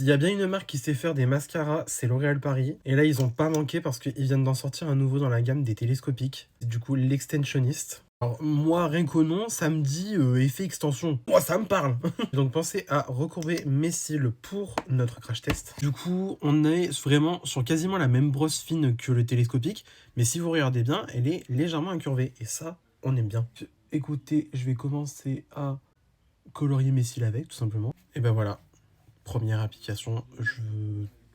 S'il y a bien une marque qui sait faire des mascaras, c'est L'Oréal Paris. Et là, ils ont pas manqué parce qu'ils viennent d'en sortir un nouveau dans la gamme des télescopiques. C'est du coup l'extensionniste. Alors moi, rien qu'au nom, ça me dit effet extension. Moi, ça me parle. Donc pensez à recourber mes cils pour notre crash test. Du coup, on est vraiment sur quasiment la même brosse fine que le télescopique. Mais si vous regardez bien, elle est légèrement incurvée. Et ça, on aime bien. Écoutez, je vais commencer à colorier mes cils avec, tout simplement. Et ben voilà, première application, je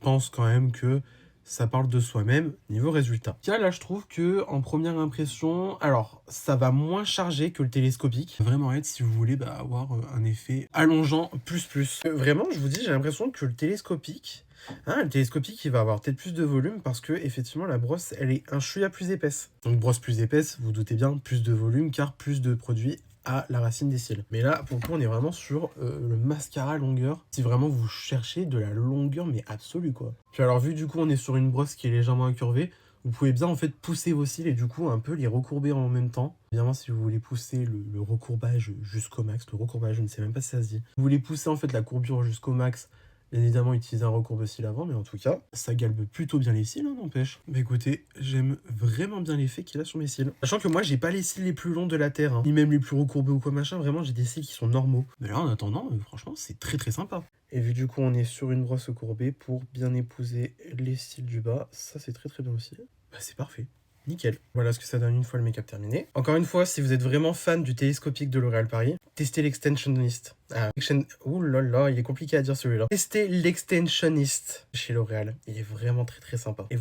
pense quand même que ça parle de soi-même niveau résultat. Là, je trouve que en première impression, alors ça va moins charger que le télescopique. Vraiment être si vous voulez avoir un effet allongeant plus. Vraiment, je vous dis, j'ai l'impression que le télescopique, le télescopique, il va avoir peut-être plus de volume parce que effectivement la brosse, elle est un chouïa plus épaisse. Donc brosse plus épaisse, vous doutez bien, plus de volume car plus de produit à la racine des cils. Mais là, pour le coup, on est vraiment sur le mascara longueur. Si vraiment vous cherchez de la longueur, mais absolue, quoi. Puis alors, vu du coup, on est sur une brosse qui est légèrement incurvée, vous pouvez bien, en fait, pousser vos cils et du coup, un peu les recourber en même temps. Évidemment, si vous voulez pousser le recourbage jusqu'au max, le recourbage, je ne sais même pas si ça se dit. Vous voulez pousser, en fait, la courbure jusqu'au max, bien évidemment, utiliser un recourbe-cils avant, mais en tout cas, ça galbe plutôt bien les cils, n'empêche. Mais écoutez, j'aime vraiment bien l'effet qu'il a sur mes cils. Sachant que moi, j'ai pas les cils les plus longs de la Terre, ni même les plus recourbés ou quoi machin, vraiment, j'ai des cils qui sont normaux. Mais là, en attendant, franchement, c'est très sympa. Et vu du coup, on est sur une brosse courbée pour bien épouser les cils du bas, ça c'est très bien aussi. C'est parfait. Nickel. Voilà ce que ça donne une fois le make-up terminé. Encore une fois, si vous êtes vraiment fan du télescopique de L'Oréal Paris, testez l'extensionniste. Ouh là là, il est compliqué à dire celui-là. Testez l'extensionniste chez L'Oréal. Il est vraiment très sympa. Et